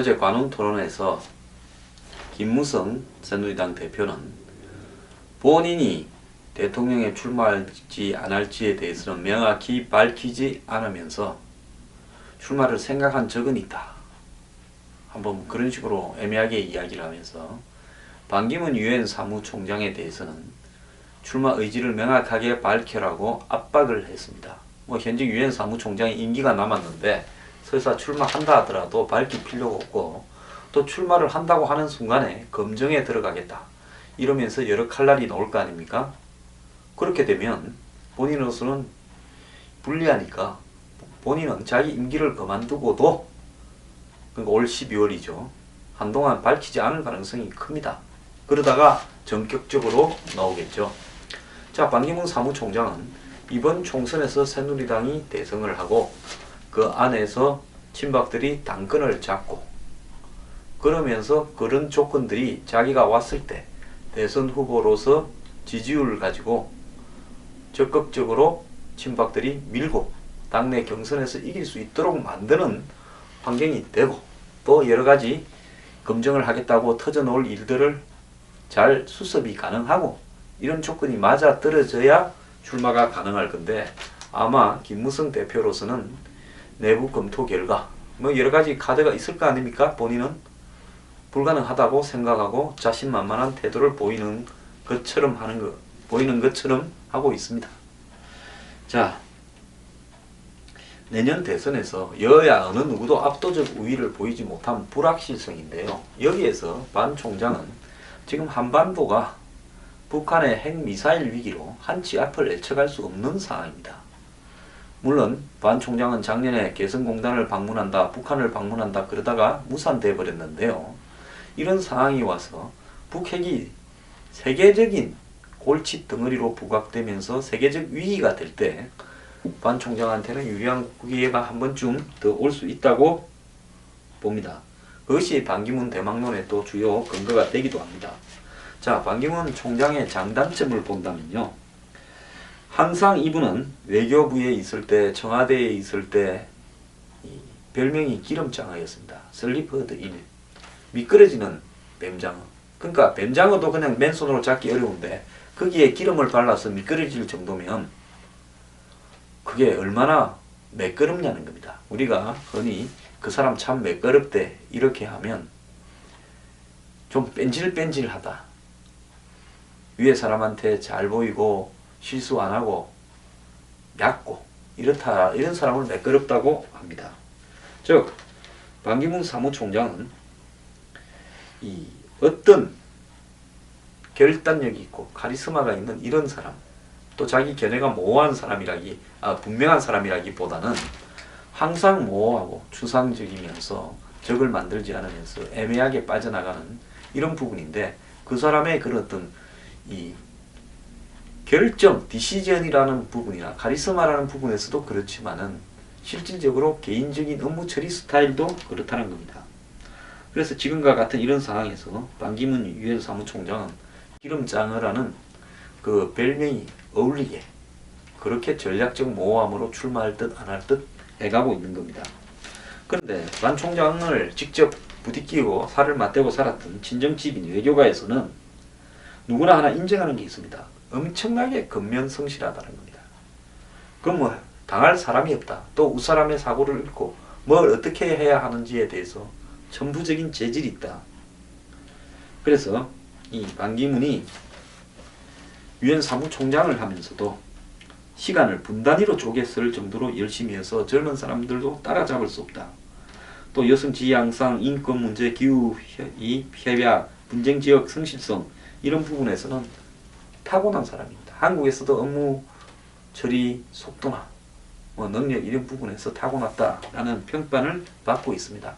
어제 관훈토론에서 김무성 새누리당 대표는 본인이 대통령에 출마할지 안 할지에 대해서는 명확히 밝히지 않으면서 출마를 생각한 적은 있다. 한번 그런 식으로 애매하게 이야기를 하면서 반기문 유엔 사무총장에 대해서는 출마 의지를 명확하게 밝혀라고 압박을 했습니다. 현직 유엔 사무총장이 임기가 남았는데 설사 출마한다 하더라도 밝힐 필요가 없고 또 출마를 한다고 하는 순간에 검증에 들어가겠다 이러면서 여러 칼날이 나올 거 아닙니까? 그렇게 되면 본인으로서는 불리하니까 본인은 자기 임기를 그만두고도 그러니까 올 12월이죠. 한동안 밝히지 않을 가능성이 큽니다. 그러다가 전격적으로 나오겠죠. 자, 반기문 사무총장은 이번 총선에서 새누리당이 대승을 하고 그 안에서 친박들이 당권을 잡고 그러면서 그런 조건들이 자기가 왔을 때 대선 후보로서 지지율을 가지고 적극적으로 친박들이 밀고 당내 경선에서 이길 수 있도록 만드는 환경이 되고 또 여러가지 검증을 하겠다고 터져놓을 일들을 잘 수습이 가능하고 이런 조건이 맞아 떨어져야 출마가 가능할 건데 아마 김무성 대표로서는 내부 검토 결과 여러가지 카드가 있을 거 아닙니까? 본인은 불가능하다고 생각하고 자신만만한 태도를 보이는 것처럼 하고 있습니다. 자, 내년 대선에서 여야 어느 누구도 압도적 우위를 보이지 못한 불확실성인데요. 여기에서 반 총장은 지금 한반도가 북한의 핵미사일 위기로 한치 앞을 내쳐갈 수 없는 상황입니다. 물론 반 총장은 작년에 개성공단을 방문한다, 북한을 방문한다 그러다가 무산돼 버렸는데요. 이런 상황이 와서 북핵이 세계적인 골칫 덩어리로 부각되면서 세계적 위기가 될 때 반 총장한테는 유리한 기회가 한 번쯤 더 올 수 있다고 봅니다. 그것이 반기문 대망론의 또 주요 근거가 되기도 합니다. 자, 반기문 총장의 장단점을 본다면요. 항상 이분은 외교부에 있을 때, 청와대에 있을 때 별명이 기름장어였습니다. 슬리퍼드 1. 미끄러지는 뱀장어. 그러니까 뱀장어도 그냥 맨손으로 잡기 어려운데 거기에 기름을 발라서 미끄러질 정도면 그게 얼마나 매끄럽냐는 겁니다. 우리가 흔히 그 사람 참 매끄럽대 이렇게 하면 좀 뺀질뺀질하다. 위에 사람한테 잘 보이고 실수 안 하고 얕고 이렇다, 이런 사람을 매끄럽다고 합니다. 즉 반기문 사무총장은 이 어떤 결단력이 있고 카리스마가 있는 이런 사람, 또 자기 견해가 모호한 분명한 사람이라기보다는 항상 모호하고 추상적이면서 적을 만들지 않으면서 애매하게 빠져나가는 이런 부분인데 그 사람의 그런 어떤 이 결정, 디시전이라는 부분이나 카리스마라는 부분에서도 그렇지만은 실질적으로 개인적인 업무 처리 스타일도 그렇다는 겁니다. 그래서 지금과 같은 이런 상황에서 반기문 유엔 사무총장은 기름장어라는 그 별명이 어울리게 그렇게 전략적 모호함으로 출마할 듯 안 할 듯 해가고 있는 겁니다. 그런데 반 총장을 직접 부딪히고 살을 맞대고 살았던 친정집인 외교가에서는 누구나 하나 인정하는 게 있습니다. 엄청나게 근면성실하다는 겁니다. 그럼 당할 사람이 없다. 또 윗사람의 사고를 읽고 뭘 어떻게 해야 하는지에 대해서 천부적인 재질이 있다. 그래서 이 반기문이 유엔 사무총장을 하면서도 시간을 분단위로 쪼개 쓸 정도로 열심히 해서 젊은 사람들도 따라잡을 수 없다. 또 여성 지위 양상, 인권 문제, 기후 협약, 분쟁 지역 성실성 이런 부분에서는 타고난 사람입니다. 한국에서도 업무 처리 속도나 능력 이런 부분에서 타고났다라는 평판을 받고 있습니다.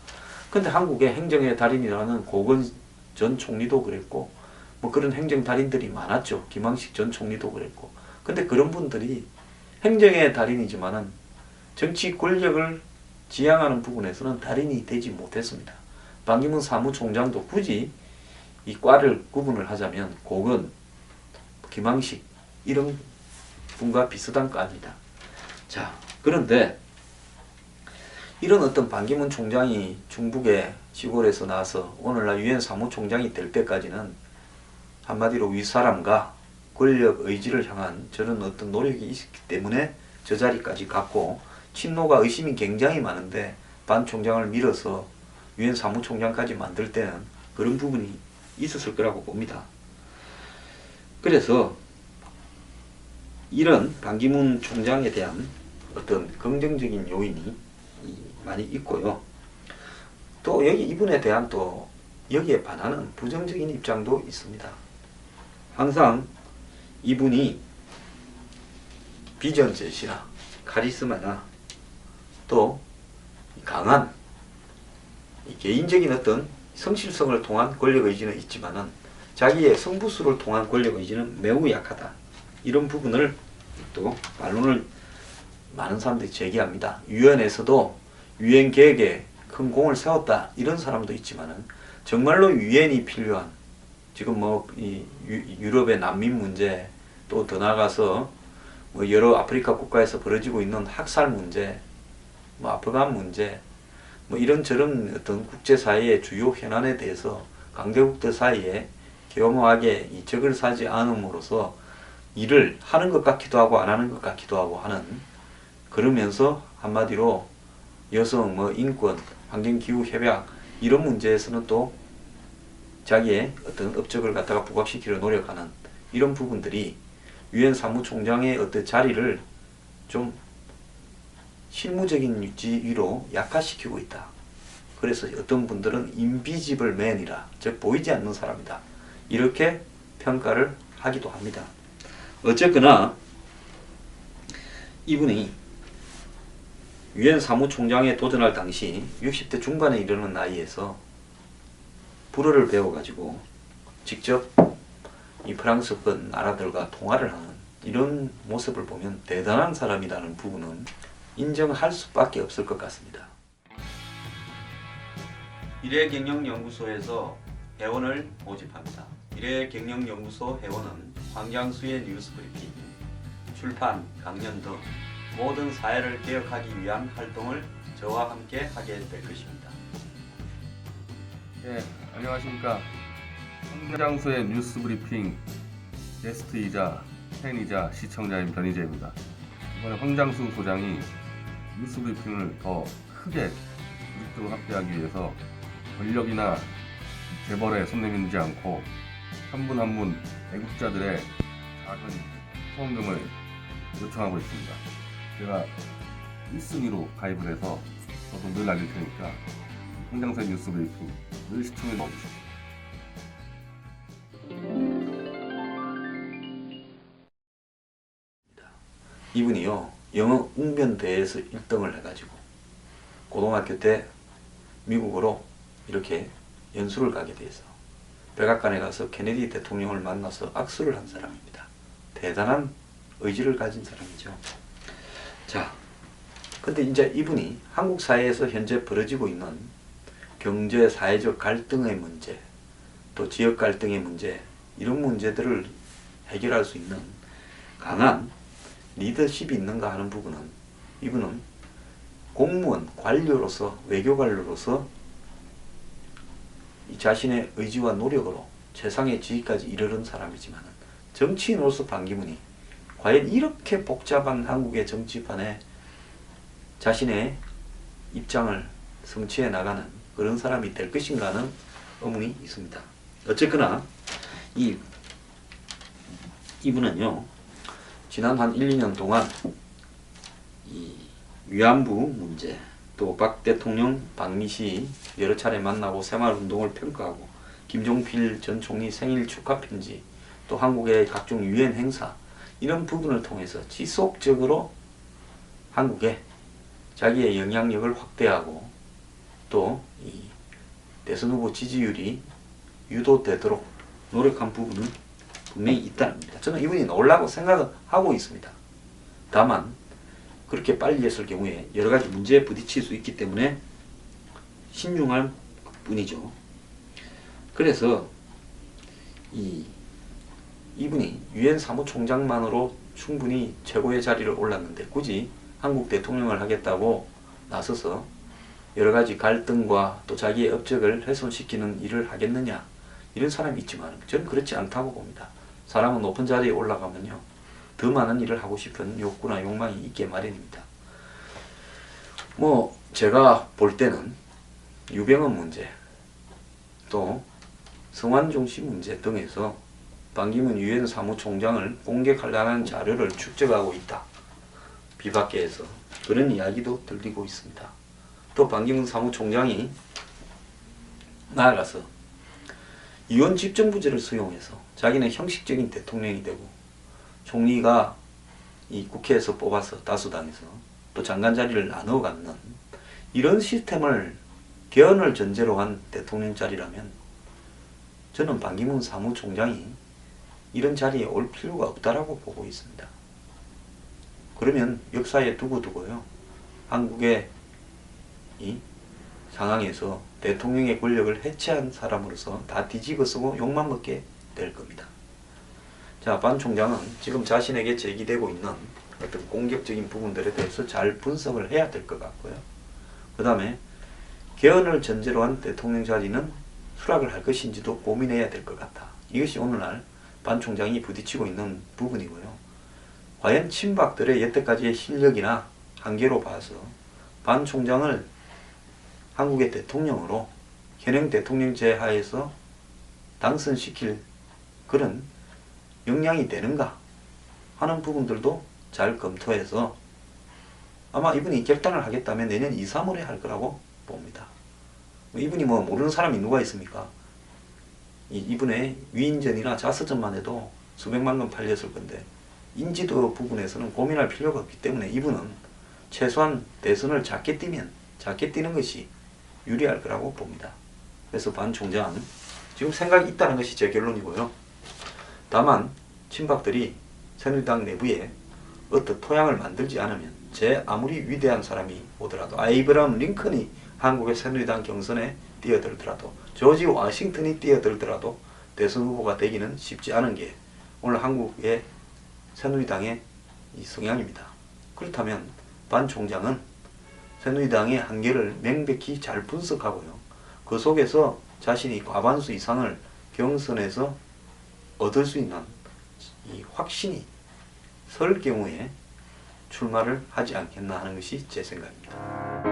근데 한국의 행정의 달인이라는 고건 전 총리도 그랬고 그런 행정 달인들이 많았죠. 김황식 전 총리도 그랬고. 근데 그런 분들이 행정의 달인이지만은 정치 권력을 지향하는 부분에서는 달인이 되지 못했습니다. 반기문 사무총장도 굳이 이 과를 구분을 하자면 고건, 김황식 이런 분과 비슷한 과입니다. 자, 그런데 이런 어떤 반기문 총장이 중북의 시골에서 나와서 오늘날 유엔 사무총장이 될 때까지는 한마디로 윗사람과 권력 의지를 향한 저런 어떤 노력이 있었기 때문에 저 자리까지 갔고, 친노가 의심이 굉장히 많은데 반 총장을 밀어서 유엔 사무총장까지 만들 때는 그런 부분이 있었을 거라고 봅니다. 그래서 이런 반기문 총장에 대한 어떤 긍정적인 요인이 많이 있고요. 또 여기 이분에 대한 또 여기에 반하는 부정적인 입장도 있습니다. 항상 이분이 비전 제시나 카리스마나 또 강한 개인적인 어떤 성실성을 통한 권력 의지는 있지만은 자기의 성부수를 통한 권력 의지는 매우 약하다. 이런 부분을 또 반론을 많은 사람들이 제기합니다. 유엔에서도 유엔 계획에 큰 공을 세웠다. 이런 사람도 있지만은 정말로 유엔이 필요한, 지금 뭐 이 유럽의 난민 문제, 또 더 나아가서 뭐 여러 아프리카 국가에서 벌어지고 있는 학살 문제, 뭐 아프간 문제, 뭐 이런저런 어떤 국제사회의 주요 현안에 대해서 강대국들 사이에 교묘하게 이 적을 사지 않음으로써 일을 하는 것 같기도 하고 안 하는 것 같기도 하고 하는, 그러면서 한마디로 여성, 뭐 인권, 환경기후 협약 이런 문제에서는 또 자기의 어떤 업적을 갖다가 부각시키려 노력하는 이런 부분들이 유엔 사무총장의 어떤 자리를 좀 실무적인 지위로 약화시키고 있다. 그래서 어떤 분들은 인비지블 맨이라, 즉 보이지 않는 사람이다. 이렇게 평가를 하기도 합니다. 어쨌거나 이분이 유엔 사무총장에 도전할 당시 60대 중반에 이르는 나이에서 불어를 배워가지고 직접 이 프랑스권 나라들과 통화를 하는 이런 모습을 보면 대단한 사람이라는 부분은 인정할 수밖에 없을 것 같습니다. 미래경영연구소에서 회원을 모집합니다. 미래경영연구소 회원은 황장수의 뉴스브리핑, 출판, 강연 등 모든 사회를 개혁하기 위한 활동을 저와 함께 하게 될 것입니다. 예, 안녕하십니까. 황장수의 뉴스브리핑 게스트이자 팬이자 시청자인 변희재입니다. 이번에 황장수 소장이 뉴스브리핑을 더 크게 조직적으로 확대하기 위해서 권력이나 재벌에 손 내밀지 않고 한 분 한 분 애국자들의 작은 후원금을 요청하고 있습니다. 제가 1순위로 가입을 해서 저도 늘 알릴 테니까 황장수의 뉴스브리핑 늘 시청해 주십시오. 이분이요, 영어 웅변대회에서 1등을 해가지고 고등학교 때 미국으로 이렇게 연수를 가게 돼서 백악관에 가서 케네디 대통령을 만나서 악수를 한 사람입니다. 대단한 의지를 가진 사람이죠. 자, 근데 이제 이분이 한국 사회에서 현재 벌어지고 있는 경제, 사회적 갈등의 문제, 또 지역 갈등의 문제, 이런 문제들을 해결할 수 있는 강한 리더십이 있는가 하는 부분은 이분은 공무원, 관료로서, 외교관료로서 이 자신의 의지와 노력으로 최상의 지위까지 이르는 사람이지만 정치인으로서 반기문이 과연 이렇게 복잡한 한국의 정치판에 자신의 입장을 성취해 나가는 그런 사람이 될 것인가 하는 의문이 있습니다. 어쨌거나 이분은요, 지난 한 1, 2년 동안 이 위안부 문제, 또 박 대통령 박미시 여러 차례 만나고 새마을운동을 평가하고 김종필 전 총리 생일 축하 편지, 또 한국의 각종 유엔 행사, 이런 부분을 통해서 지속적으로 한국에 자기의 영향력을 확대하고 또 이 대선 후보 지지율이 유도되도록 노력한 부분은 분명히 있다는 겁니다. 저는 이분이 놀라고 생각을 하고 있습니다. 다만 그렇게 빨리 했을 경우에 여러 가지 문제에 부딪힐 수 있기 때문에 신중할 뿐이죠. 그래서 이분이 유엔 사무총장만으로 충분히 최고의 자리를 올랐는데 굳이 한국 대통령을 하겠다고 나서서 여러 가지 갈등과 또 자기의 업적을 훼손시키는 일을 하겠느냐, 이런 사람이 있지만 저는 그렇지 않다고 봅니다. 사람은 높은 자리에 올라가면요 더 많은 일을 하고 싶은 욕구나 욕망이 있게 마련입니다. 뭐 제가 볼 때는 유병헌 문제, 또 성완종 씨 문제 등에서 반기문 유엔 사무총장을 공격하려는 자료를 축적하고 있다, 비박계에서 그런 이야기도 들리고 있습니다. 또 반기문 사무총장이 나아가서 이원 집정부제를 수용해서 자기는 형식적인 대통령이 되고 총리가 이 국회에서 뽑아서 다수당에서 또 장관 자리를 나누어 갖는 이런 시스템을 개헌을 전제로 한 대통령 자리라면 저는 반기문 사무총장이 이런 자리에 올 필요가 없다라고 보고 있습니다. 그러면 역사에 두고두고요 한국의 이 상황에서 대통령의 권력을 해체한 사람으로서 다 뒤집어 쓰고 욕만 먹게 될 겁니다. 자, 반 총장은 지금 자신에게 제기되고 있는 어떤 공격적인 부분들에 대해서 잘 분석을 해야 될 것 같고요. 그 다음에 개헌을 전제로 한 대통령 자리는 수락을 할 것인지도 고민해야 될 것 같다. 이것이 오늘날 반 총장이 부딪히고 있는 부분이고요. 과연 친박들의 여태까지의 실력이나 한계로 봐서 반 총장을 한국의 대통령으로 현행 대통령제 하에서 당선시킬 그런 역량이 되는가 하는 부분들도 잘 검토해서 아마 이분이 결단을 하겠다면 내년 2, 3월에 할 거라고 봅니다. 이분이 뭐 모르는 사람이 누가 있습니까? 이분의 위인전이나 자서전만 해도 수백만 건 팔렸을 건데 인지도 부분에서는 고민할 필요가 없기 때문에 이분은 최소한 대선을 작게 뛰는 것이 유리할 거라고 봅니다. 그래서 반 총장은 지금 생각이 있다는 것이 제 결론이고요. 다만 친박들이 새누리당 내부에 어떤 토양을 만들지 않으면 제 아무리 위대한 사람이 오더라도 아이브라함 링컨이 한국의 새누리당 경선에 뛰어들더라도 조지 워싱턴이 뛰어들더라도 대선 후보가 되기는 쉽지 않은 게 오늘 한국의 새누리당의 이 성향입니다. 그렇다면 반 총장은 새누리당의 한계를 명백히 잘 분석하고요. 그 속에서 자신이 과반수 이상을 경선에서 얻을 수 있는 이 확신이 설 경우에 출마를 하지 않겠나 하는 것이 제 생각입니다.